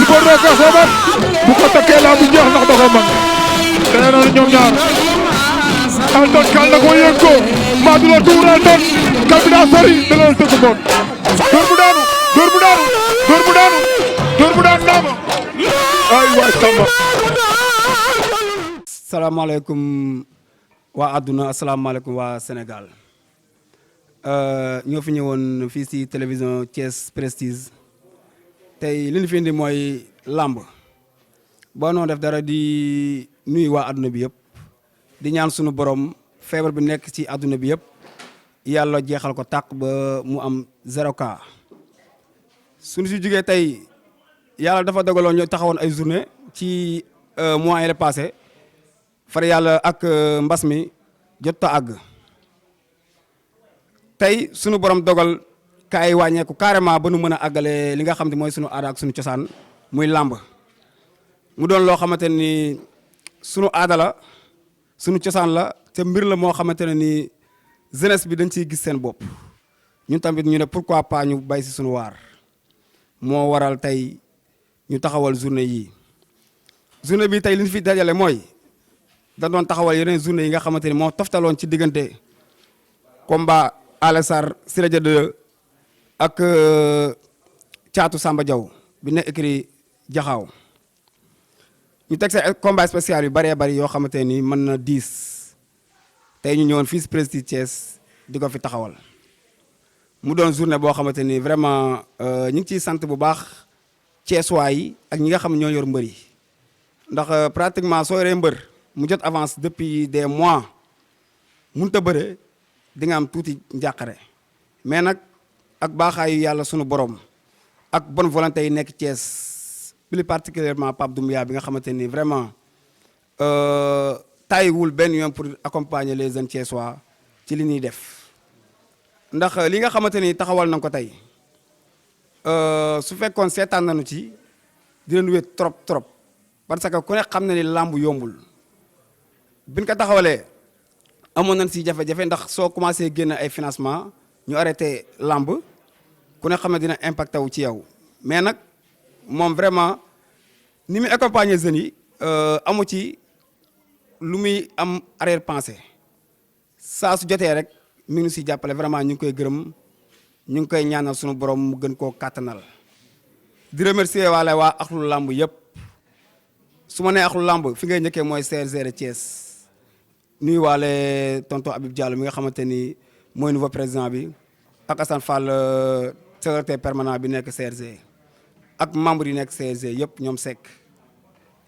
Bordeaux ko xoomat bu ko takkee laa bu jeex ndax da koo mën tey noonu ñoom ñaar Elton kal na ko yëg ko maa du la tuur Elton kal bi daa sori da nga tëgg boon dóor bu daanu dóor bu daanu dóor bu daanu dóor bu daanu naama ay waay Samba. salaamaaleykum waa àdduna asalaamaaleykum waa Sénégal ñoo fi ñëwoon fii si télévision Thiès Prestige tey li ñu fi indi mooy làmb boo noo def dara di nuyu waa àdduna bi yëpp di ñaan sunu borom feebar bi nekk ci àdduna bi yëpp yàlla jeexal ko tàq ba mu am 0 cas suñu si jógee tey yàlla dafa dogaloon ñu taxawoon ay journée ci mois yi passé far yàlla ak mbas mi jot a àgg tey sunu borom dogal kaay wàññeeku carrément ba nu mën a àggale li nga xam ne mooy sunu aada ak sunu cosaan muy làmb mu doon loo xamante ni sunu aada la sunu cosaan la te mbir la moo xamante ne ni jeunesse bi dañ ciy gis seen bopp ñun tamit ñu ne pourquoi pas ñu bay si sunu waar moo waral tey ñu taxawal journée yii journée bi tey li ñu fi dajale mooy da doon taxawal yeneen journée yi nga xamante ni moo toftaloon ci diggante combat Alé Sarr Siré Dia 2 ak Caatu Samba Diaw bi ne écrit Jaxaaw ñu teg sa combat spécial yu bëree bëri yoo xamante ni mën na 10 tey ñu ñëwoon fii si Prestige Thiès di ko fi taxawal mu doon journée boo xamante ni vraiment ñu ngi ciy sant bu baax Thiessois yi ak ñi nga xam ñoo yor mbër yi ndax pratiquement soo yoree mbër mu jot avance depuis des mois mënut a bëre di nga am tuuti njàqare mais nag ak baaxaayu yàlla sunu borom ak bonne volonté yi nekk Thiès plus particulièrement Pape Doumbia bi nga xamante ni vraiment tàyyiwul benn yoon pour accompagner les jeunes Thiessois ci li ñuy def ndax li nga xamante ni taxawal nañ ko tey su fekkoon seetaan nañu ci dinañ wéet trop parce que ku ne xam na ni làmb yombul biñ ko taxawalee amoon nañ si jafe-jafe ndax soo commencé génn ay financement ñu arrêté làmb ku ne xam ne dina impacté wu ci yow mais nag moom vraiment ni muy accompagner jeunes yi amu ci lu muy am arrière pensée saa su jotee rek mi ngi si jàppale vraiment ñu ngi koy gërëm ñu ngi koy ñaanal sunu borom mu gën koo kàttanal di remercier waale waa axlu làmb yëpp su ma nee axlu làmb fi ngay njëkkee mooy CRG Thiès nuyu waale tonton Habib Diallo mi nga xamante ni mooy nouveau président bi ak Assane Fall secrétaire permanent bi nekk CRG ak membre yi nekk CRG yëpp ñoom Seck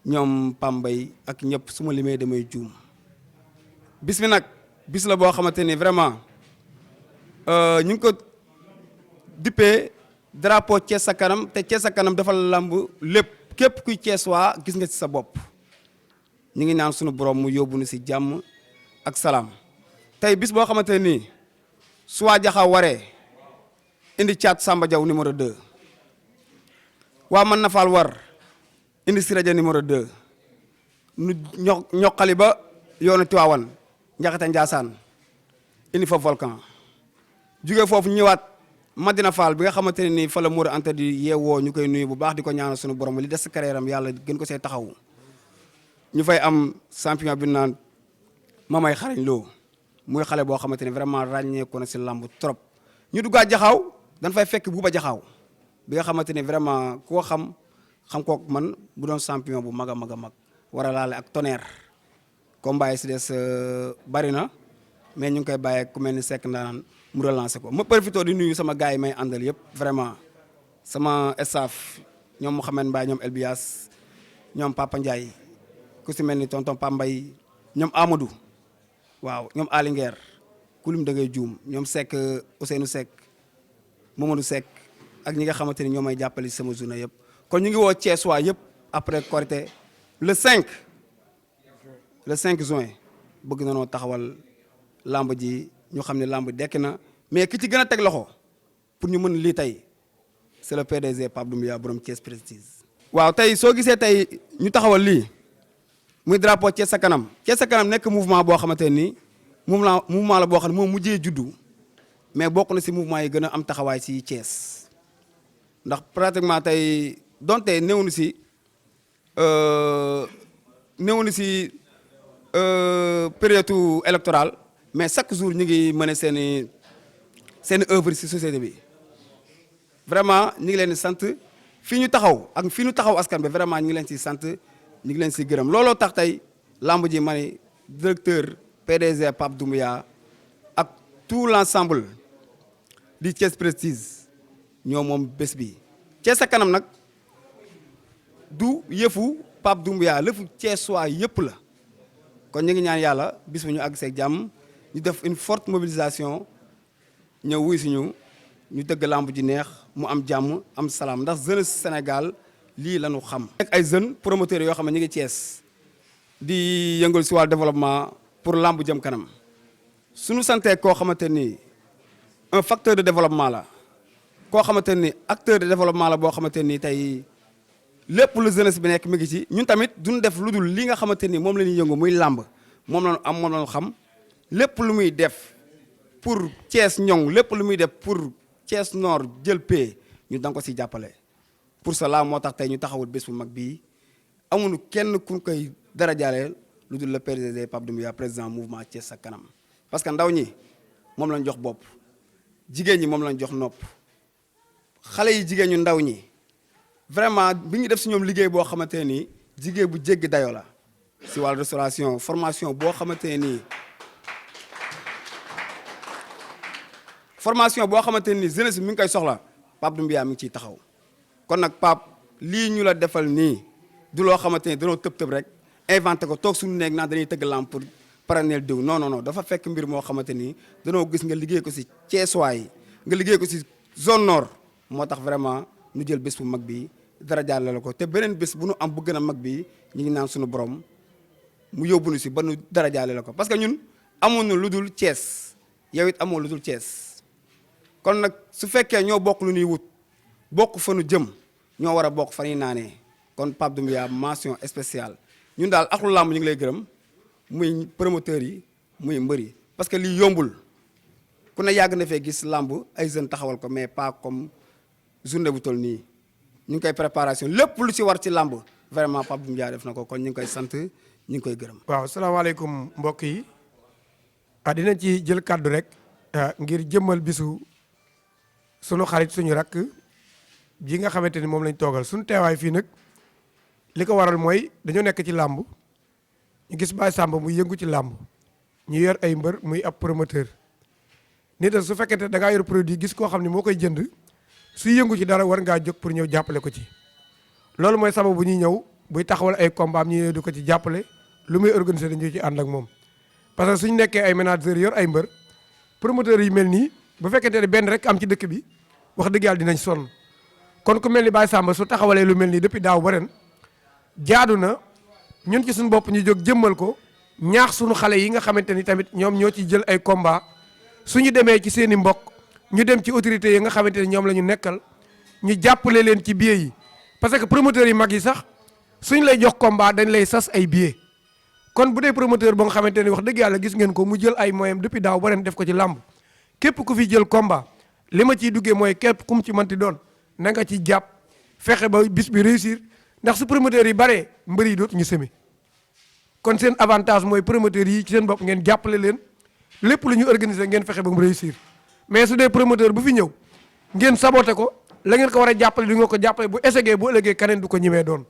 ñoom Pambay ak ñëpp su ma limee damay juum bis bi nag bis la boo xamante ni vraiment ñu ngi ko dippee drapeau Thiès sa kanam te Thiès sa kanam dafa lamb lépp képp kuy Thiès waa gis nga ci sa bopp ñu ngi naan sunu borom mu yóbbu nu si jàmm ak salaam tey bis boo xamante nii su waa Jaxaaw waree indi Caatu Samba Diaw numéro 2 waa mën na faal war indi Siré Dia numéro 2 nu ñoqali ba yoonu Tiwaawan Njaxate Njaasaan indi fa volcan jóge foofu ñëwaat Madina Fall bi nga xamante ne nii fa la Mourou Anta di yeewoo ñu koy nuyu bu baax di ko ñaanal sunu borom li des carrière am yàlla gën ko see taxaw ñu fay am champion bi naan Mamay Xarañ Lo muy xale boo xamante ne vraiment ràññeeku na si lamb trop ñu duggaat Jaxaaw dañ fay fekk Buuba Jaxaaw bi nga xamante ne vraiment koo xam kook man bu doon champion bu mag a mag a mag war a laale ak Tonnerre combat yi si des bari na mais ñu ngi koy bàyyee ku mel ni Seck Ndanaan mu relancé ko ma profité di nuyu sama gars yi may àndal yëpp vraiment sama staff ñoom Mouhamed Mbaye ñoom Elbias ñoom Papa Ndiaye ku si mel ni tonton Pambay ñoom Amadou waaw ñoom Alinguer kulim da ngay juum ñoom Seck Ousseynou Seck Mamadou Seck ak ñi nga xamante ni ñoo may jàppale si sama journée yëpp kon ñu ngi woo Thiès waa yëpp après Korité le 5 juin bëgg na noo taxawal lamb ji ñu xam ne lamb dekk na mais ki ci gën a teg loxo pour ñu mën lii tey c'est le PDG Pape Doumbia borom Thiès Prestige. waaw tey soo gisee tey ñu taxawal lii muy drapeau Thiès sa kanam nekk mouvement boo xamante ni mouvement la boo xam ne moom mujjee juddu mais bokk na si mouvement yi gën a am taxawaay si Thiès ndax pratiquement tey donte néewuñu si période électorale mais chaque jour ñu ngi mën seen œuvre si société bi vraiment ñu ngi leen di sant fii ñu taxaw ak fii ñu taxaw askan bi vraiment ñu ngi leen si sant ñu ngi leen si gërëm looloo tax tey lamb ji ma ni directeur PDG Pape Doumbia ak tout l'ensemble di Thiès Prestige ñoo moom bés bi Thiès sa kanam nag du yëfu Pape Doumbia lëfu Thiès waa yëpp la kon ñu ngi ñaan yàlla bis bu ñu àgg seeg jàmm ñu def une forte mobilisation ñëw wuy si ñu dëgg lamb ji neex mu am jàmm am salaam ndax jeunesse Sénégal lii la ñu xam. nekk ay jeunes promoteurs yoo xam ne ñu ngi Thiès di yëngal si wàllu développement pour lamb jëm kanam suñu santee koo xamante ni un facteur de développement la koo xamante ni acteur de développement la boo xamante ni tey lépp lu jeunesse bi nekk mi ngi ci ñun tamit duñ def lu dul li nga xamante ni moom la ñuy yëngu muy làmb moom la ñu am moom la ñu xam lépp lu muy def pour Thiès ñoŋ lépp lu muy def pour Thiès Nord jël pay ñu danga ko si jàppale. pour cela moo tax tey ñu taxawul bés bu mag bii amuñu kenn ku koy dara jaaleel lu dul le PDG Pape Doumbia président mouvement Thiès sa kanam parce que ndaw ñi moom lañ jox bopp jigéen ñi moom lañ jox nopp xale yi jigéen ñu ndaw ñi. vraiment bi ñu def si ñoom liggéey boo xamante ni liggéey bu jéggi dayoo la si wàllu restauration formation boo xamante ni jeunesse mi ngi koy soxla Pape Doumbia mi ngi ciy taxaw kon nag Pape lii ñu la defal nii du loo xamante ni danoo tëb rek inventé ko toog suñu nekk naan dañuy tëgg lamb pour paraneel diw non dafa fekk mbir moo xamante ni danoo gis nga liggéey ko si Thiessois yi nga liggéey ko si zone nord moo tax vraiment ñu jël bés bu mag bi dara jaarale la ko te beneen bés bu nu am bu gën a mag bi ñu ngi naan suñu borom mu yóbbu nu si ba nu dara jaarale la ko parce que ñun amoon lu dul Thiès yow it amoo lu dul Thiès kon nag su fekkee ñoo bokk lu ñuy wut bokk fa nu jëm ñoo war a bokk fa ñuy naanee kon Pape Doumbia mention spéciale ñun daal ak lu làmb ñu ngi lay gërëm muy promoteurs yi muy mbër yi parce que lii yombul ku ne yàgg na fee gis làmb ay jeunes taxawal ko mais pas comme journée bu toll nii ñu ngi koy préparation lépp lu ci war ci làmb vraiment Pape Doumbia def na ko kon ñu ngi koy sant ñu ngi koy gërëm. waaw salaamaaleykum mbokk yi dinañ ci jël kàddu rek ngir jëmmal bisu sunu xarit suñu rakk ji nga xamante ni moom lañ toogal suñu teewaay fii nag li ko waral mooy dañoo nekk ci làmb ñu gis Baye Samba muy yëngu ci làmb ñu yor ay mbër muy ab promoteur nit su fekkente da ngaa yor produit gis koo xam ne moo koy jënd. suy yëngu ci dara war ngaa jóg pour ñëw jàppale ko ci loolu mooy sababu bu ñuy ñëw buy taxawal ay combat am ñu ñëw di ko ci jàppale lu muy organiser dañu ci ànd ak moom parce que suñu nekkee ay managers yor ay mbër promoteurs yi mel nii bu fekkente ne benn rek am ci dëkk bi wax dëgg yàlla dinañ sonn kon ku mel ni Baye Samba su taxawalee lu mel nii depuis daaw ba ren jaadu na ñun ci suñu bopp ñu jóg jëmmal ko ñaax suñu xale yi nga xamante ni tamit ñoom ñoo ci jël ay combat suñu demee ci seen i mbokk ñu dem ci autorités yi nga xamante ne ñoom la ñu nekkal ñu jàppale leen ci billets yi parce que promoteurs yi mag yi sax suñ lay jox combat dañ lay sas ay billets kon bu dee promoteur ba nga xamante ne wax dëgg yàlla gis ngeen ko mu jël ay moyens depuis daaw ba ren def ko ci làmb képp ku fi jël combat li ma ciy duggee mooy képp ku mu ci mënti doon na nga ci jàpp fexe ba bis bi réussir ndax su promoteurs yi baree mbër yi dootuñu semi kon seen avantage mooy promoteurs yi ci seen bopp ngeen jàppale leen lépp lu ñu organiser ngeen fexe ba mu réussir mais su dee promoteur bu fi ñëw ngeen saboté ko la ngeen ko war a jàppale du nga ko jàppale bu essayé bu ëllëgee keneen du ko ñimee doon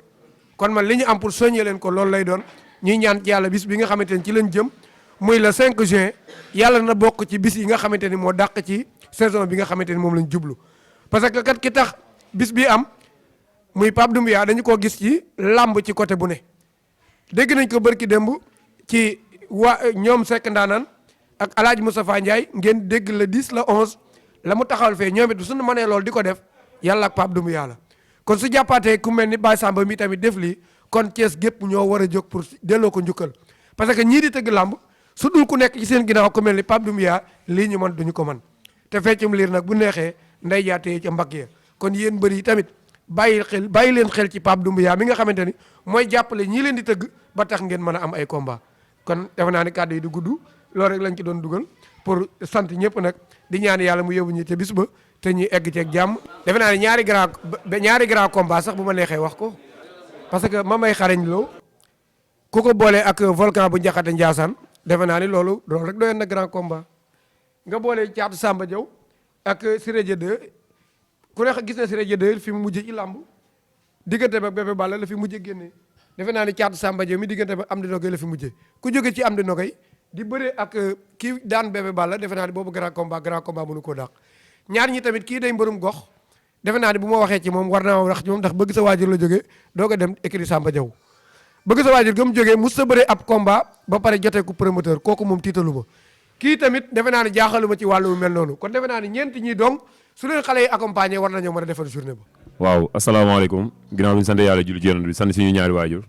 kon man li ñu am pour soññee leen ko loolu lay doon ñuy ñaan ci yàlla bis bi nga xamante ni ci leen jëm muy le 5 juin yàlla na bokk ci bis yi nga xamante ni moo dàq ci saison bi nga xamante ni moom lañ jublu parce que kat ki tax bis bi am muy Pape Doumbia dañu koo gis ci làmb ci côté bu ne dégg nañ ko bërki démb ci ñoom Seck Ndaanaan ak El Hadj Moustapha Ndiaye ngeen dégg le 10 le 11 la mu taxawal fee ñoom it suñu mënee loolu di ko def yàlla ak Pape Doumbia la kon su jàppaatee ku mel ni Baye Samba mi tamit def lii kon Thiès gépp ñoo war a jóg pour delloo ko njukkal parce que ñii di tëgg làmb su dul ku nekk ci seen ginnaaw ku mel ni Pape Doumbia lii ñu mën duñu ko mën te feccum liir nag bu neexee nday jaatee ca mbagg ya kon yéen mbër yi tamit bàyyi leen xel ci Pape Doumbia mi nga xamante ni mooy jàppale ñii leen di tëgg ba tax ngeen mën a am ay combat kon defe naa ni kàddu yi du gudd loolu rek lañ ci doon dugal pour sant ñëpp nag di ñaan yàlla mu yóbbu ñu te bis ba te ñu egg ceeg jàmm. defe naa ne ñaari grand combat sax bu ma neexee wax ko parce que Mambay xarañ loo ku ko boole ak volcan bu Njaxate Njaasaan defe naa ni loolu rek doyoon na grand combat nga boole Caatu Samba Diaw ak Siré Dia 2 ku ne gis na Siré Dia 2 fi mu mujj ci làmb diggante ak Bébé Balla la fi mujjee génnee defe naa ni Caatu Samba Diaw mi diggante ak Amdi Nogay la fi mujjee ku jóge ci Amdi Nogay di bëre ak kii daan Bébé Balla defe naa ni boobu grand combat mënu koo dàq ñaar ñi tamit kii day mbërum gox defe naa ni bu ma waxee ci moom war naa wax ci moom ndax bëgg sa waajur la jógee doog a dem écurie Samba Diaw bëgg sa waajur gëm jógee mus sa bëre ab combat ba pare jotee ku promoteur kooku moom tiitalu ma kii tamit defe naa ni jaaxaluma ci wàllu mel noonu kon defe naa ni ñeenti ñi donc su leen xale yi accompagné war nañoo mën a defal journée ba. waaw asalaamaaleykum ginnaaw bi ñu sant yàlla julli ci Yonent bi sant suñu ñaari waajur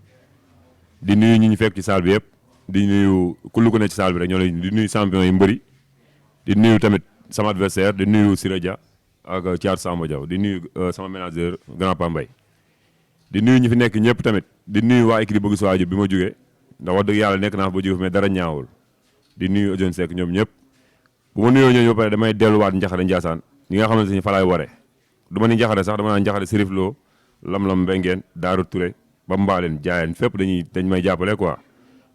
di nuyu ñi ñu fekk ci salle bi yëpp di nuyu kullu ko ne ci salle bi rek ñoo lay di nuyu champion yi mbëri di nuyu tamit sama adversaire di nuyu Siré Dia ak Thiatou Samba Diaw di nuyu sama manager grand Pambay di nuyu ñi fi nekk ñëpp tamit di nuyu waa équipe bëgg sa waajur bi ma jógee ndax wax dëgg yàlla nekk naa fa ba jóge mais dara ñaawul di nuyu Ousseyn Seck ñoom ñëpp bu ma nuyoo ñooñu ba pare damay delluwaat Njaxare Njaasaan ñi nga xamante ni fa laay waree du ma ni Njaxare sax dama naan Njaxare Serif Lo Lam-Lam Mbengeen Daaru Touré ba Mbaaleen Jaayeen fépp dañ may jàppale quoi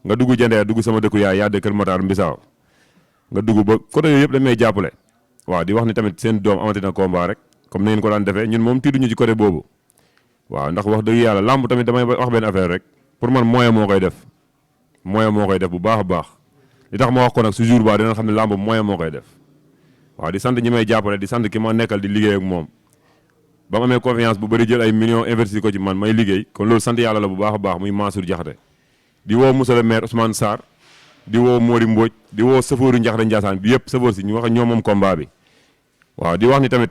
nga dugg Jandeer dugg sama dëkku yaay yaa Kër Matar Mbisaaw nga dugg ba côté yooyu yëpp dañ may jàppale waaw di wax ni tamit seen doom amati na combat rek comme na ngeen ko daan defee ñun moom tiiduñu ci côté boobu waaw ndax wax dëgg yàlla lamb tamit damay wax benn affaire rek pour man moyen moo koy def bu baax a baax li tax ma wax ko nag su jour ba dina xam ne lamb moyen moo koy def waaw di sant ñi may jàppale di sant ki ma nekkal di liggéey ak moom ba ma amee confiance bu bëri jël ay millions investir ko ci man may liggéey kon loolu sant yàlla la bu baax a baax muy Mansour Diakhaté di woo monsieur le maire Ousmane Sarr di woo Mori Mbodj di woo safooru Njaxate Njaasaan bi yëpp safoor si ñu wax ñoom moom combat bi waaw di wax ni tamit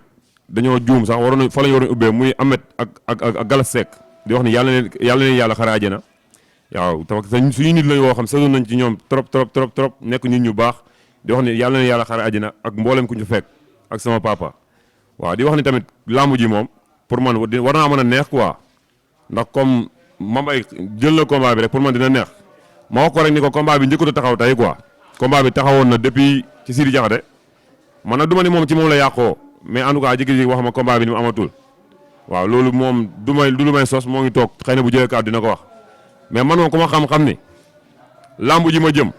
dañoo juum sax waroon fa la ñu waroon ubbee muy Amet ak Galas Seck di wax ni yàlla leen yàlla xare àjjana waaw parce que suñu nit la yoo xam sësoon nañ ci ñoom trop nekk nit ñu baax di wax ni yàlla leen yàlla xare àjjana ak mboolem ku ñu fekk ak sama papa waaw di wax ni tamit lambu ji moom pour man war naa mën a neex quoi ndax comme Mambay jël na combat bi rek pour man dina neex ma wax ko rek ni ko combat bi njëkkut a taxaw tey quoi combat bi taxawoon na depuis ci Sidi Diakhaté man nag du ma ni moom ci moom la yàqoo mais en tout cas jékki-jékki wax ma combat bi ni mu amatul waaw loolu moom du lu may sos moo ngi toog xëy na bu jëlee kàddu dina ko wax mais man moom ku ma xam-xam ni lambu ji ma jëm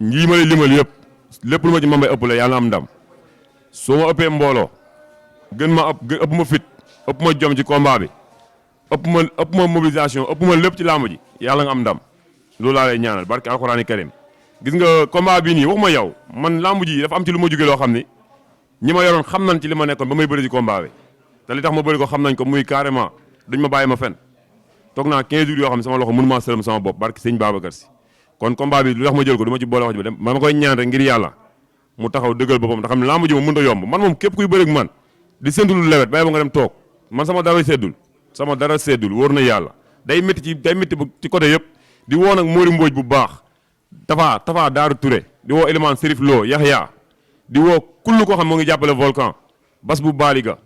njii ma lay limal yëpp lépp lu ma ci Mambay ëpp la yàlla am ndam soo ma ëppee mbooloo ëpp ma fit ëpp ma jom ci combat bi ëpp ma mobilisation ëpp ma lépp ci lambu ji yàlla nga am ndam loolu laa lay ñaanal barke alxuraani karim gis nga combat bii nii waxuma yow man lambu ji dafa am ci lu ma jóge loo xam ni ñi ma yoroon xam nañ ci li ma nekkoon ba may bëri ci combat bi te li tax ma bëri ko xam nañ ko muy carrément duñ ma bàyyi ma fen toog naa 15 jours yoo xam ne sama loxo mënu maa sëlëm sama bopp barke sëñ Babacar Si kon combat bi lu tax ma jël ko du ma ci boole wax ji ba dem ma koy ñaan rek ngir yàlla mu taxaw dëggal boppam ndax xam ne lambu ji ma mënut a yomb man moom képp kuy bëri ak man di séntu lu lewet bàyyi ba nga dem toog man sama dara seddul wóor na yàlla day métti ci côté yëpp di woo nag Mori Mbodj bu baax Tafa Daaru Touré di woo élément Serif Lo Yaxya di woo kullu koo xam moo ngi jàppale volcan bas bu baaliga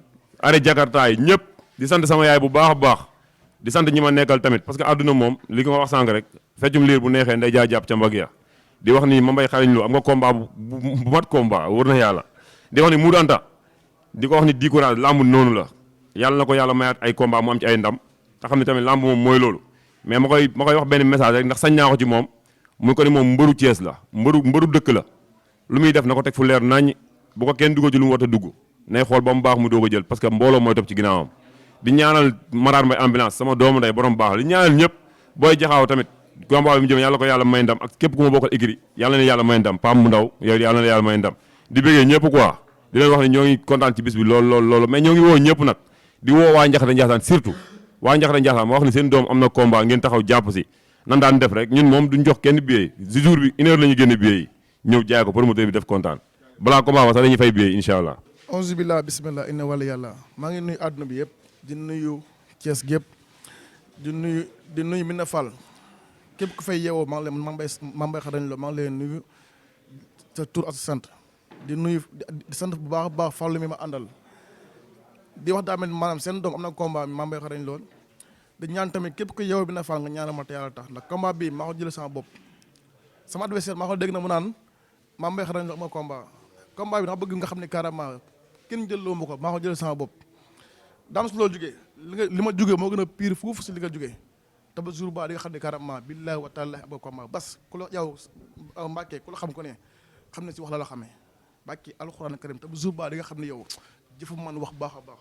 are Jakarta yi ñëpp di sant sama yaay bu baax a baax di sant ñi ma nekkal tamit parce que àdduna moom li ko wax sànq rek feccum liir bu neexee nday jaa jàpp ca mbag ya di wax ni Mambay xarañ Lo am nga combat bu mat combat wóor na yàlla di wax ni Moudou Anta di ko wax ni di courage lamb noonu la yàlla na ko yàlla mayaat ay combat mu am ci ay ndam te xam ne tamit lamb moom mooy loolu mais ma koy wax benn message rek ndax sañ naa ko ci moom muy ko ni moom mbëru Thiès la mbëru dëkk la lu muy def na ko teg fu leer nañ bu ko kenn dugg ci lu mu war a dugg nay xool ba mu baax mu doog a jël parce que mbooloo mooy topp ci ginnaawam di ñaanal Marar Mbay ambulance sama doomu nday borom baax di ñaanal ñëpp booy jaxaaw tamit combat bi mu jëm yàlla ko yàlla may ndam ak képp ku ma bokkal écrit yàlla na yàlla may ndam Pam mu ndaw yow yàlla na yàlla may ndam di bëggee ñëpp quoi di leen wax ne ñoo ngi kontaan ci bis bi loolu mais ñoo ngi woo ñëpp nag di woo waa Njaxate Njaasaan surtout waa Njaxate Njaasaan ma wax ni seen doom am na combat ngeen taxaw jàpp si nan daan def rek ñun moom duñ jox kenn billet si jour bi 1 heure la ñu génne billet yi ñëw jaay ko promoteur bi def kontaan balaa combat ba sax dañuy fay billet yi incha allah. onze billah bismillah inna wala yàlla maa ngi nuyu àdduna bi yëpp di nuyu Thiès gépp di nuyu Mina Fall képp ku fay yeewoo maa ngi leen Mambay xarañ Lo maa ngi leen nuyu sa tur ak sa sant di nuyu di sant bu baax a baax Fallu mi ma àndal di wax daa mel maanaam seen doom am na combat mi Mambay xarañ Lo di ñaan tamit képp ku yeewoo Mina Fall nga ñaanal ma te yàlla tax ndax combat bii maa ko jëlee sama bopp sama adversaire maa ko dégg na mu naan Mambay xarañ Lo am na combat bi ndax bëgg nga xam ne carrément kenn jël loo ma ko maa ko jël sama bopp daam si loolu jógee li ma jógee moo gën a pire foofu si li nga jógee te ba jour ba di nga xam ne carrément billahi wa taala ab combat bas ku la yow Mbàkke ku la xam ko ne xam ne si wax la xamee bàkki alxuraan karim te ba jour ba di nga xam ne yow jëfu man wax baax a baax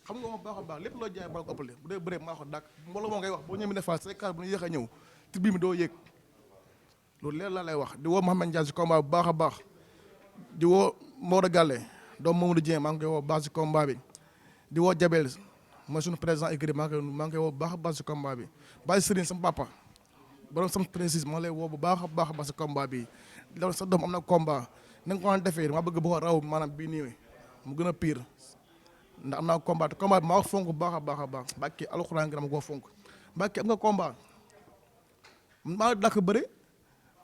xam nga ma baax a baax lépp loo jaay maa ko ëppale bu dee bëree maa ko dàkk mbooloo moo ngay wax boo ñëwee defal say kaar bu ñu yéex a ñëw te bii mi doo yéeg loolu leer laa lay wax di woo Mouhamed Ndiaye si combat bu baax a baax di woo Maodo Galle doom Mamadou Dieng maa ngi koy woo baax si combat bi di woo Jabel mooy suñu président écrit maa ngi koy woo baax a baax si combat bi Baye Serigne sama papa borom sama précise maa lay woo bu baax a baax si combat bi loolu sa doom am na combat na nga ko defee maa bëgg boo raw maanaam bii nii mu gën a pire ndax am naa combat te combat bi maa ko fonk bu baax a baax a baax Mbàkke alxuraan gi dama koo fonk Mbàkke am nga combat maa la dàkk bëre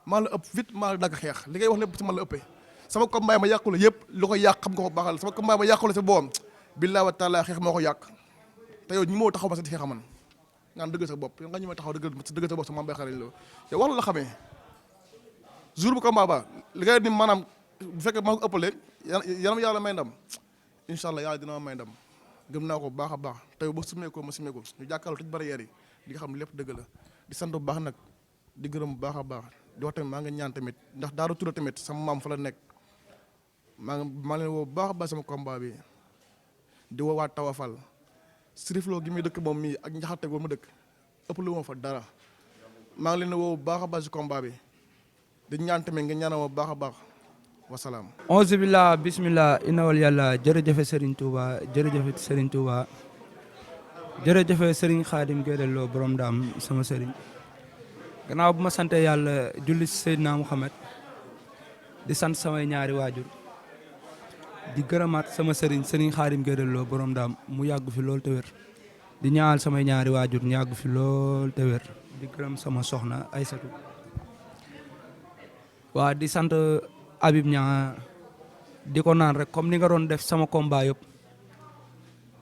maa la ëpp vite maa la dàkk xeex li ngay wax lépp si man la ëppee sama combat yi ma yàqule yëpp lu ko yàq xam nga ko baaxal sama combat yi ma yàqule si boobam billaahi wa taala xeex moo ko yàq te yow ñi moo taxaw ma sa di xeex man nga dëgg sa bopp nga ñu ma taxaw dëgg sa bopp sa mam bay xarañ la yow wax la xamee jour bu combat ba li ngay ni maanaam bu fekkee maa ko ëppale yàlla may ndam incha allah yàlla dina ma may ndam gëm naa ko bu baax a baax tey ba sumee ko ma sumee ko ñu jàkkaarloo tëj barrière yi di nga xam ne lépp dëgg la di sant bu baax nag di gërëm bu baax a baax di wax tamit maa ngi ñaan tamit ndax Daara Touré tamit sama maam fa la nekk maa leen woo bu baax a baax sama combat bi di woo waa Tawafal sirifloo gi muy dëkk moom mii ak njaxate ba mu dëkk ëpp lu ma fa dara maa ngi leen woo bu baax a baax si combat bi di ñaan tamit nga ñaanal ma bu baax a baax wasalaam. onze billah bismillah inawal yàlla jërëjëfe Serigne Touba jërëjëfe Serigne Touba jërëjëfe Serigne Khadim Guédel Lo borom daam sama Serigne gannaaw bu ma sante yàlla julli si Seydina Mouhamed di sant samay ñaari waajur di gërëmaat sama Serigne Serigne Khadim Guédel Lo borom daam mu yàgg fi lool te wér di ñaanal samay ñaari waajur ñu yàgg fi lool te wér di gërëm sama soxna Aysatu waa di sant Habib Niang di ko naan rek comme ni nga doon def sama combat yëpp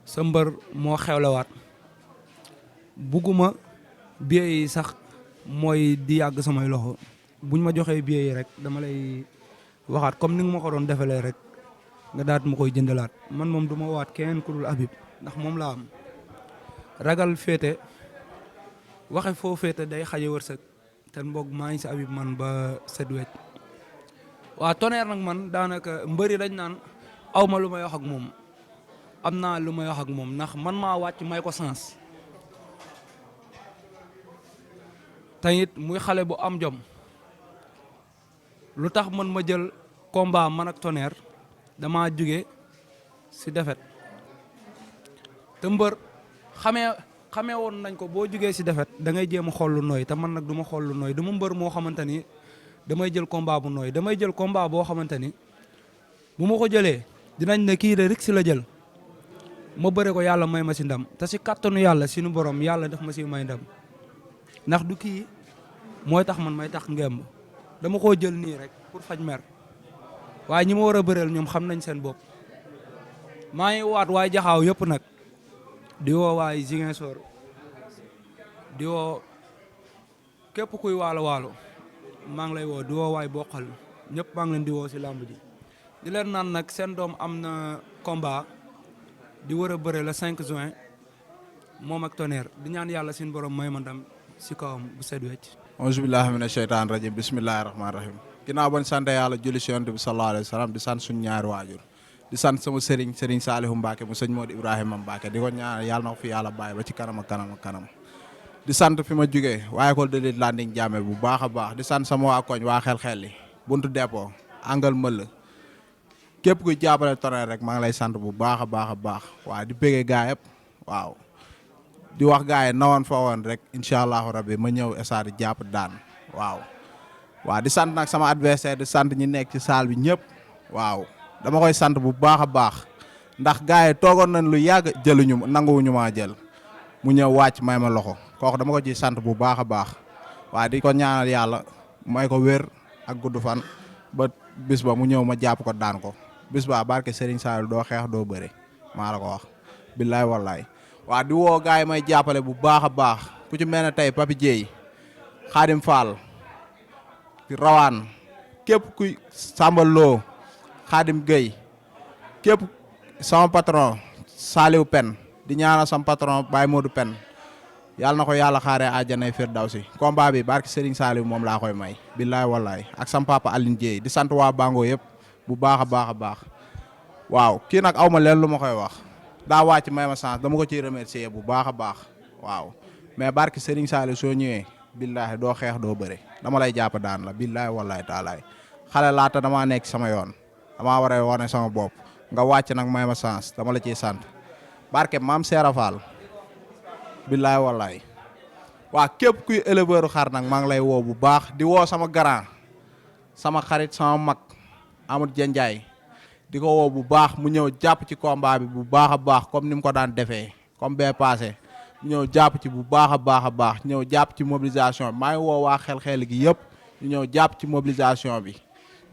sa mbër moo xewlewaat bugguma billet yi sax mooy di yàgg samay loxo buñ ma joxee billet yi rek dama lay waxaat comme ni nga ma ko doon defalee rek nga daat ma koy jëndalaat man moom du ma waat keneen ku dul Habib ndax moom laa am ragal féete waxe foo féete day xaje wërsëg te mboog maa ngi si Habib man ba set wecc waa Tonnerre nag man daanaka mbëri dañ naan aw ma lu may wax ak moom am naa lu may wax ak moom ndax man maa wàcc may ko sens te it muy xale bu am jom lu tax man ma jël combat man ak Tonnerre dama jóge si defet te mbër xamee woon nañ ko boo jógee si defet da ngay jéem a xool lu nooy te man nag du ma xool lu nooy du ma mbër moo xamante ni damay jël combat bu nooy damay jël combat boo xamante ni bu ma ko jëlee dinañ ne kii de rek si la jël ma bëre ko yàlla may ma si ndam te si kàttanu yàlla suñu borom yàlla daf ma si may ndam ndax du kii mooy tax man may tax ngemb dama koo jël nii rek pour faj mer waaye ñi ma war a bëreel ñoom xam nañ seen bopp maa ngi waat waaye jaxaaw yëpp nag di woo waay Ziguinchor di woo képp kuy waalo maa ngi lay woo di woo waay bokkal ñëpp maa ngi leen di woo si làmb ji di leen naan nag seen doom am na combat di war a bëre le 5 juin moom ak Tonnerre di ñaan yàlla suñu borom may ma ndam si kawam bu set wecc auzu billahi mina sheytaani rajim bismillahi rahmaani rahim ginnaaw bañ sant yàlla julli si yonent bi sallallahu alayhi wa sallam di sant suñu ñaari waajur di sant sama sëriñ Saalihu Mbacke mu sëñ Modou Ibrahima Mbacke di ko ñaan yàlla na ko fi yàlla bàyyi ba ci kanam ak kanam ak kanam di sant fi ma jugee waa école de lutte Landing Diamé bu baax a baax di sant sama waa koñ waa xel-xel yi buntu dépôt angal mëll képp kuy jàppale Tonnerre rek maa ngi lay sant bu baax a baax a baax waaw di bëggee gaa yëpp waaw di wax gaa yi nawoon fa woon rek incha allahu rabbi ma ñëw stade jàpp daan waaw di sant nag sama adversaire di sant ñi nekk ci salle bi ñëpp waaw dama koy sant bu baax a baax ndax gaa yi toogoon nañ lu yàgg jëluñu nanguwuñu maa jël mu ñëw wàcc may ma loxo kooku dama ko ci sant bu baax a baax waaye di ko ñaanal yàlla may ko wér ak gudd fan ba bis ba mu ñëw ma jàpp ko daan ko bis ba barke Serigne Sall doo xeex doo bëre maa la ko wax billaay wallaay waa di woo gars yi may jàppale bu baax a baax ku ci mel ne tey Papi Dieye Khadim Fall rawaan képp kuy Samba Lo Khadim Gueye képp sama patron Saliou Pen di ñaanal sama patron Baye Modou Pen yàlla na ko yàlla xaaree àjjanay firdawsi combat bi barki Serigne Saliou moom laa koy may billaay wallaay ak sama papa Aline Dieye di sant waa Bango yëpp bu baax a baax a baax waaw kii nag aw ma leen lu ma koy wax daa wàcc may ma chance dama ko ciy remercier bu baax a baax waaw mais barki Serigne Saliou soo ñëwee billaay doo xeex doo bëre dama lay jàpp daan la billaay wallaay taalaay xale laata damaa nekk sama yoon damaa war a wane sama bopp nga wàcc nag may ma chance dama la ciy sant barke maam Seera Fall billaay wallaay waa képp kuy éleveur xar nag maa ngi lay woo bu baax di woo sama grand sama xarit sama mag Amadou Diandiaye di ko woo bu baax mu ñëw jàpp ci combat bi bu baax a baax comme ni mu ko daan defee comme bee passé mu ñëw jàpp ci bu baax a baax a baax ñëw jàpp ci mobilisation bi maa ngi woo waa xel-xel gi yëpp ñu ñëw jàpp ci mobilisation bi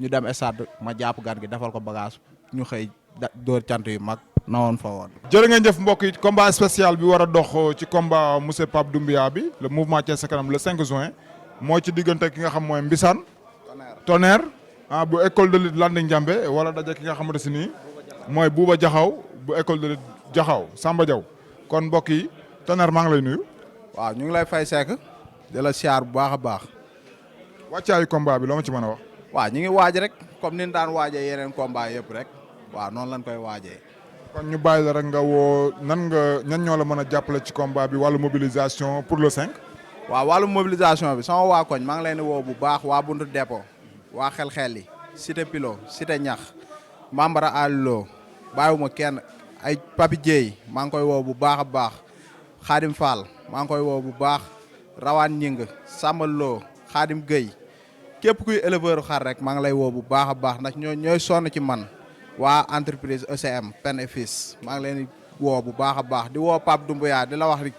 ñu dem stade ma jàpp gan gi defal ko bagage ñu xëy dóor cant yu mag na woon fa woon. jërë ngeen jëf mbokk yi combat spécial bi war a dox ci combat monsieur Pape Doumbia bi le mouvement Thiès sa kanam le 5 juin moo ci diggante ki nga xam mooy Mbissane Tonnerre bu école de lutte Landing Njambe wala daje ki nga xamante si nii mooy Bouba Jaxaw bu école de lutte Jaxaw Samba Diaw kon mbokk yi Tonnerre maa ngi lay nuyu. waaw ñu ngi lay fay Seck di la siyaar bu baax a baax. wàccaayu combat bi loo ma ci mën a wax. waaw ñu ngi waaj rek comme ni ñu daan waajee yeneen combat yëpp rek waaw noonu lañ koy waajee. kon ñu bàyyi la rek nga woo ñan ñoo la mën a jàppale ci combat bi wàllu mobilisation pour le 5. waaw wàllu mobilisation bi sama waa koñ maa ngi leen di woo bu baax waa Buntu Dépôt waa xel-xel yi Cité Pilo Cité Ñax Mambara Allo bàyyiwuma kenn ay Papi Dieye maa ngi koy woo bu baax a baax Khadim Fall maa ngi koy woo bu baax Rawaan Ñing Samba Lo Khadim Gueye képp kuy éleveur xar rek maa ngi lay woo bu baax a baax ndax ñooy sonn ci man waa entreprise ECM Pen et Fils maa ngi leen di woo bu baax a baax di woo Pape Doumbouya di la wax rek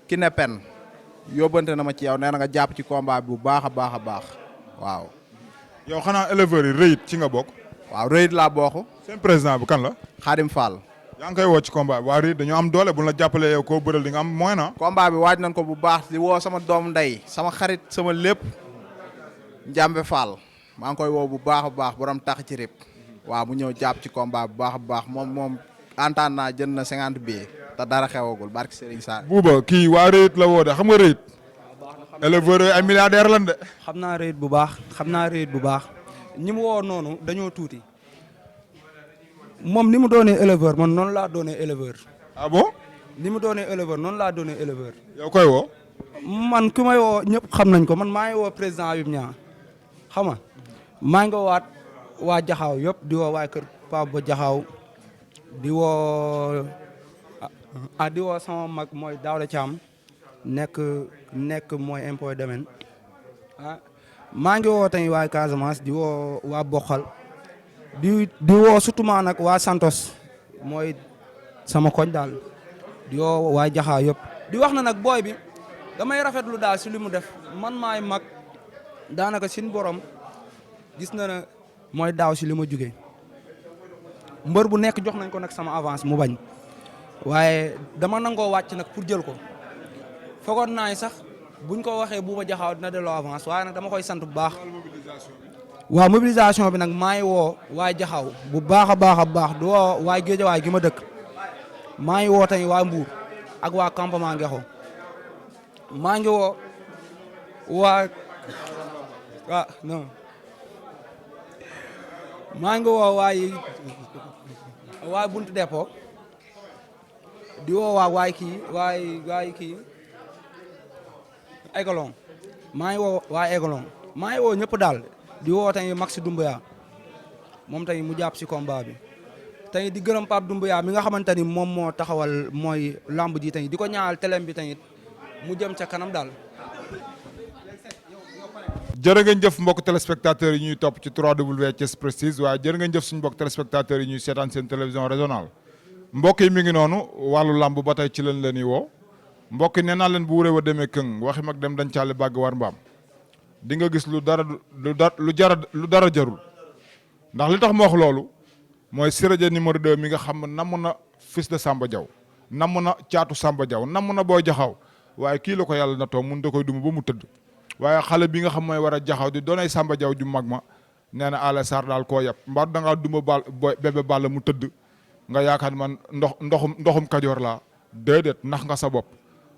ki ne pen yóbbante na ma ci yow nee na nga jàpp ci combat bi bu baax a baax a baax waaw. yow xanaa éleveurs yi rëyit ci nga bokk. waaw rëyit laa bokk. seen président bi kan la. Khadim Fall. yaa ngi koy woo ci combat bi waa rëyit dañoo am doole bu la jàppalee yow koo bëral di nga am moyen na. combat bi waaj nañ ko bu baax di woo sama doom ndey sama xarit sama lépp Njambe Fall maa ngi koy woo bu baax a baax borom tax ci rib waaw mu ñëw jàpp ci combat bu baax a baax moom antaan naa jënd na 50 billets te dara xewagul barki Serigne Sarr. buuba kii waa rëyit la woo de xam nga rëyit. éleveurs ay milliardaire lan de. xam naa rëyit bu baax ñi mu woo noonu dañoo tuuti moom ni mu doonee éleveur man noonu laa doonee éleveur. ah bon. ni mu doonee éleveur noonu laa doonee éleveur. yow koy woo. man ki may woo ñëpp xam nañ ko man maa ngi woo président Habib Niang xam nga maa ngi waat waa Jaxaaw yëpp di woo waa kër Pape ba Jaxaaw di woo sama mag mooy Daouda Thiam nekk mooy impôt domaine maa ngi woo tamit waa Casamance di woo waa Bokhal di woo surtout maa nag waa Santos mooy sama koñ daal di woo waa Jaxaaw yëpp di wax na nag booy bi damay rafetlu daal si li mu def man maay mag daanaka sin borom gis na ne mooy daaw si li ma jugee mbër bu nekk jox nañ ko nag sama avance mu bañ waaye dama nangoo wàcc nag pour jël ko foogoon naa sax buñ ko waxee Bouba Jaxaaw dina delloo avance waaye nag dama koy sant bu baax. waaw mobilisation bi nag maa ngi woo waa Jaxaaw bu baax a baax di woo waa Géejawaay gi ma dëkk maa ngi woo tamit waa Mbour ak waa campement Ngexo maa ngi woo maa ngi woo waa Buntu Dépôt di woo waay kii Aiglon maa ngi woo waa Aiglon maa ngi woo ñëpp daal di woo tamit Maxi Doumbouya moom tamit mu jàpp si combat bi tamit di gërëm Pape Doumbouya mi nga xamante ni moom moo taxawal mooy lamb ji tamit di ko ñaanal telem bi tamit mu jëm ca kanam daal. jërë ngeen jëf mbokk téléspectateurs yi ñuy topp ci 3W Thiès Prestige waaye jërë ngeen jëf suñu mbokk téléspectateurs yi ñuy seetaan seen télévision régionale mbokk yi mi ngi noonu wàllu lamb ba tey ci leen leen yi woo mbokk yi nee naa leen bu wuree wa demee këng waxi mag dem dañ caale bàgg war mbaam di nga gis lu dara jarul ndax li tax ma wax loolu mooy Siré Dia numéro 2 mi nga xam namm na fils de Samba Diaw namm na caatu Samba Diaw namm na Boy Jaxaw waaye kii la ko yàlla na toog mun da koy duma ba mu tëdd waaye xale bi nga xam mooy war a jaxaw di doonay Samba Diaw ju mag ma nee na Alé Sarr daal koo yab mbaa dangaa duma bébé Balla mu tëdd nga yaakaar man ndoxum Kajoor laa déedéet nax nga sa bopp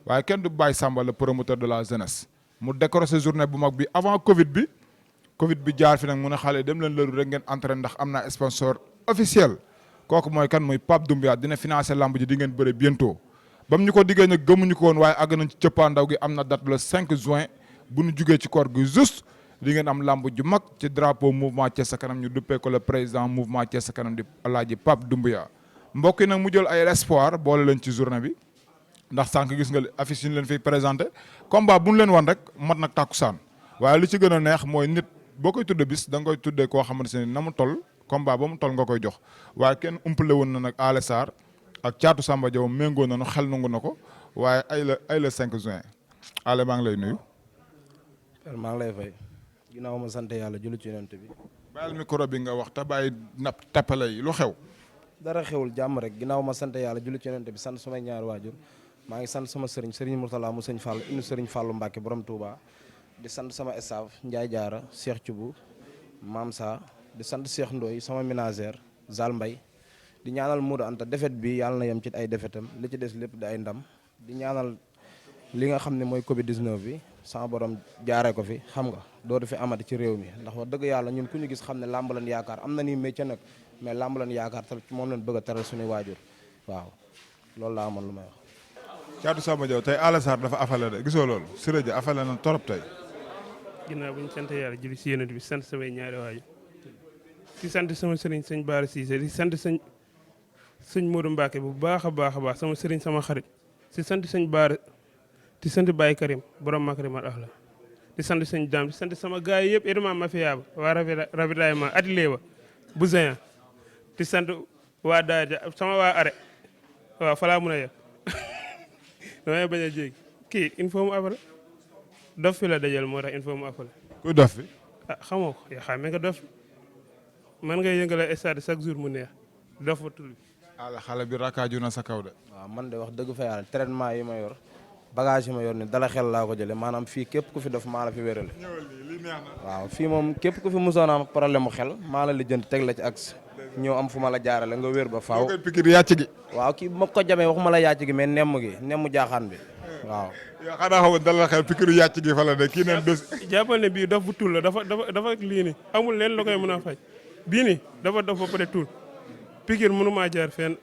waaye kenn du bàyyi Samba le promoteur de la jeunesse mu décroché journée bu mag bi avant Covid bi jaar fi nag mu ne xale dem leen lëru rek ngeen entraîné ndax am naa sponsor officiel kooku mooy kan muy Pape Doumbia dina financé lamb ji di ngeen bëre bientôt ba mu ñu ko diggee nag gëmuñu ko woon waaye àgg nañ ci cëppaandaw gi am na date le 5 juin bu ñu jugee ci koor gi juste di ngeen am lamb ju mag ci drapeau mouvement Thiès sa kanam ñu duppee ko le président mouvement Thiès sa kanam di Alaaji Pape Doumbia mbokk yi nag mu jël ay espoir boole leen ci journée bi ndax sànq gis nga affiche yi ñu leen fi présenté combat bu ñu leen wan rek mat nag tàkkusaan waaye li ci gën a neex mooy nit boo koy tudde bis da nga koy tuddee koo xamante ne na mu toll combat ba mu toll nga koy jox waaye kenn umpale woon na nag Alé Sarr ak Thiatou Samba Diaw méngoo nañu xel nangu na ko waaye ay la 5 juin Alé maa ngi lay nuyu. maa ngi lay fay ginnaaw ma sant yàlla julli ci yonent bi. bàyyil micro bi nga wax te bàyyi napp tappale yi lu xew. dara xewul jàmm rek ginnaaw ma sant yàlla julli ci yonent bi sant sumay ñaari waajur maa ngi sant sama sëriñ Mourtala mu sëñ Fall inu sëriñ Fallu Mbàkke borom Touba di sant sama staff Ndiaye Diarra Cheikh Thioubou Mam Sa di sant Cheikh Ndoye sama ménagère Zal Mbay di ñaanal Modou Anta defet bi yàlla na yem ci ay defetam li ci des lépp di ay ndam di ñaanal li nga xam ne mooy Covid 19 bi sama borom jaaree ko fi xam nga dootu fi amati ci réew mi ndax wax dëgg yàlla ñun ku ñu gis xam ne làmb lañ yaakaar am na ni métier nag mais làmb lañ yaakaar te moom lañ bëgg a teral suñuy waajur waaw loolu laa amoon lu may wax. Thiatou Samba Diaw tey Alé Sarr dafa afale de gisoo loolu Siré Dia afale na torop tey. ginnaaw bu ñu sant yàlla julli si yonent bi sant samay ñaari waajur di sant sama sëriñ sëñ Baara Cissé di sant sëñ Modou Mbacke bu baax a baax sama sëriñ sama xarit di sant sëñ Baara di sant Baye Karim borom Makarimal Akhlaq di sant sëñ Dame di sant sama gars yi yëpp édement mafia ba waa ravitaillement atelier ba bu Zéan di sant waa Daja sama waa are waaw falaa mun a yem damay bañ a jéegi kii il faut mu afale dof fi la dajal moo tax il faut mu afale kuy dof fi ah xamoo ko yaa xam nga dof man ngay yëngale stade chaque jour mu neex dof fa tulli Alé xale bi rakkaaju na sa kaw de. waaw man de wax dëgg fa yàlla traitement yi ma yor bagage yi ma yor ni dala xel laa ko jëlee maanaam fii képp ku fi def maa la fi wérale waaw fii moom képp ku fi musoon am problème mu xel maa la lijjanti teg la ci axe ñëw am fu ma la jaarale nga wér ba faaw pikir yàcc gi waaw kii bu ma ko jamee waxuma la yàcc gi mais nemm jaaxaan bi waaw yow xanaa xamoon dala xel pikiru yàcc gi fa la de kii neen bés jàppal ne bii dof bu tul la dafa lii ni amul leen la koy mën a faj bii ni dafa dof ba pare tul pikir mënumaa jaar fenn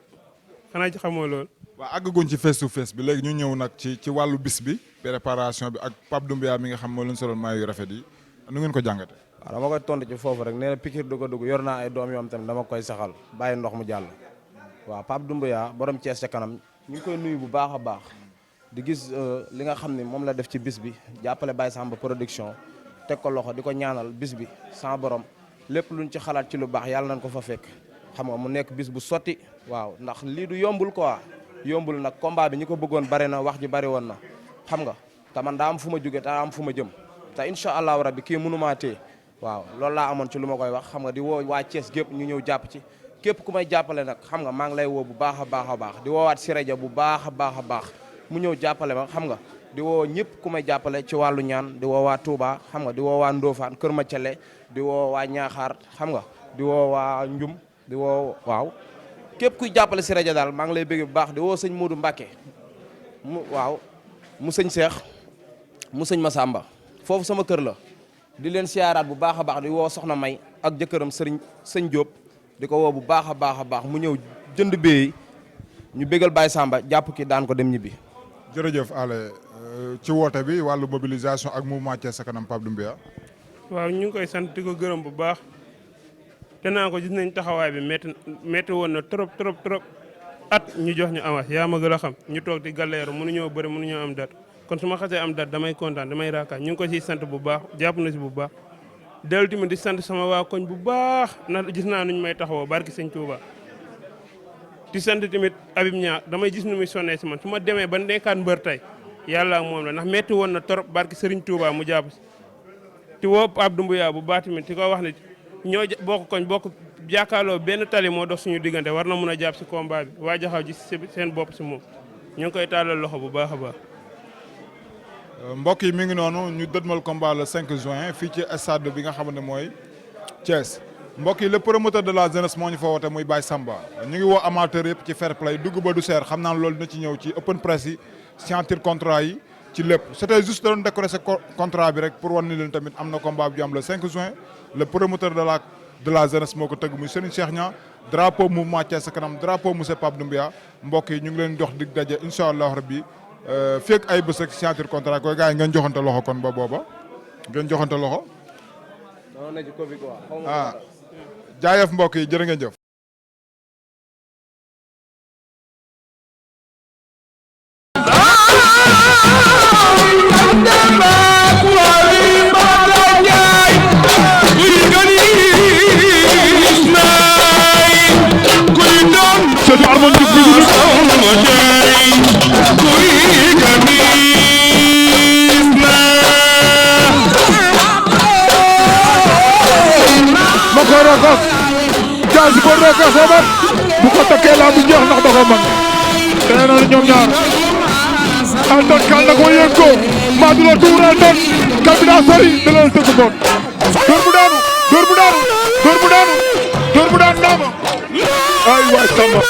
xanaa ci xamoo loolu waaw àggaguñ ci face to face bi léegi ñu ñëw nag ci wàllu bis bi préparation bi ak Pape Doumbia mi nga xam moo leen soloon maay yu rafet yi nu ngeen ko jàngate waaw dama koy tontu ci foofu rek nee na pikir du ko dugg yor naa ay doom yoo am tamit dama koy saxal bàyyi ndox mu jàll waaw Pape Doumbia borom Thiès ca kanam ñu ngi koy nuyu bu baax a baax di gis li nga xam ne moom la def ci bis bi jàppale Baye Samba production teg ko loxo di ko ñaanal bis bi sans borom lépp luñ ci xalaat ci lu baax yàlla nañ ko fa fekk xam nga mu nekk bis bu sotti waaw ndax lii du yombul quoi yombul nag combat bi ñi ko bëggoon bari na wax ji bari woon na xam nga te man daa am fu ma jóge daa am fu ma jëm te incha allahu rabbi kii mënumaa téye waaw loolu laa amoon ci lu ma koy wax xam nga di woo waa Thiès gépp ñu ñëw jàpp ci képp ku may jàppale nag xam nga maa ngi lay woo bu baax a baax a baax di woowaat Siré Dia bu baax a baax a baax mu ñëw jàppale ma xam nga di woo ñëpp ku may jàppale ci wàllu ñaan di woo waa Touba xam nga di woo waa Ndofane Kër Mathiale di woo waa Ñaaxaar xam nga di woo waa Njum di woo waaw képp kuy jàppale Siré Dia daal maa ngi lay bëgg bu baax di woo sëñ Modou Mbacke mu sëñ Cheikh mu sëñ Massamba foofu sama kër la di leen siyaaraat bu baax a baax di woo Soxna May ak jëkkëram sëñ Diop di ko woo bu baax a baax mu ñëw jënd béy ñu bégal Baye Samba jàpp ki daan ko dem ñibbi. jërëjëf Alé ci woote bi wàllu mobilisation ak mouvement Thiès sa kanam Pape Doumbia. waaw ñu ngi koy sant di ko gërëm bu baax te naa ko gis nañ taxawaay bi métti woon na trop at ñu jox ñu avance yaa ma gën a xam ñu toog di galleeru mënuñoo bëri mënuñoo am date kon su ma xasee am date damay kontaan damay raakaar ñu ngi ko siy sant bu baax jàpp na si bu baax dellu tamit di sant sama waa koñ bu baax ndax gis naa nuñ may taxawoo barki sëñ Touba di sant tamit Habib Niang damay gis nu muy sonnee si man su ma demee ba nekkaat mbër tey yàlla ak moom la ndax metti woon na trop barki Serigne Touba mu jàpp si ti woo Pape Doumbia bu baax tamit ti ko wax ne ñoo bokk koñ bokk jàkkaarloo benn tali moo dox suñu diggante war na mun a jàpp si combat bi waa jaxaw ji seen bopp si moom ñu ngi koy tàllal loxo bu baax a baax. mbokk yi mi ngi noonu ñu dëdmal combat le 5 juin fii ci stade bi nga xamante ne mooy Thiès mbokk yi le promoteur de la jeunesse moo ñu fa woote muy Baye Samba ñu ngi woo amateur yëpp ci fair play dugg ba du seer xam naa loolu dina ci ñëw ci open press yi signature contrat yi ci lépp c'était juste da doon décorer sa contrat bi rek pour wan ni leen tamit am na combat bu am le 5 juin le promoteur de la jeunesse moo ko tëgg muy Serigne Cheikh Niang drapeau mouvement Thiès sa kanam drapeau monsieur Pape Doumbia mbokk yi ñu ngi leen jox dig daje incha allah rabbi fekk ay bés ak signature contrat koy gars yi ngeen joxante loxo kon ba booba ngeen joxante loxo ah jaayef mbokk yi jërë ngeen jëf. Jaasi ko Rokas Omar bu ko takkee laa bu jeex ndax da ko mën tey noonu ñoom ñaar Elton kal na ko yëg ko Madou la tuur Elton kal bi daa sori da leen tëgg boon dóor bu daanu dóor bu daanu dóor bu daanu dóor bu daanu daama ay waay Samba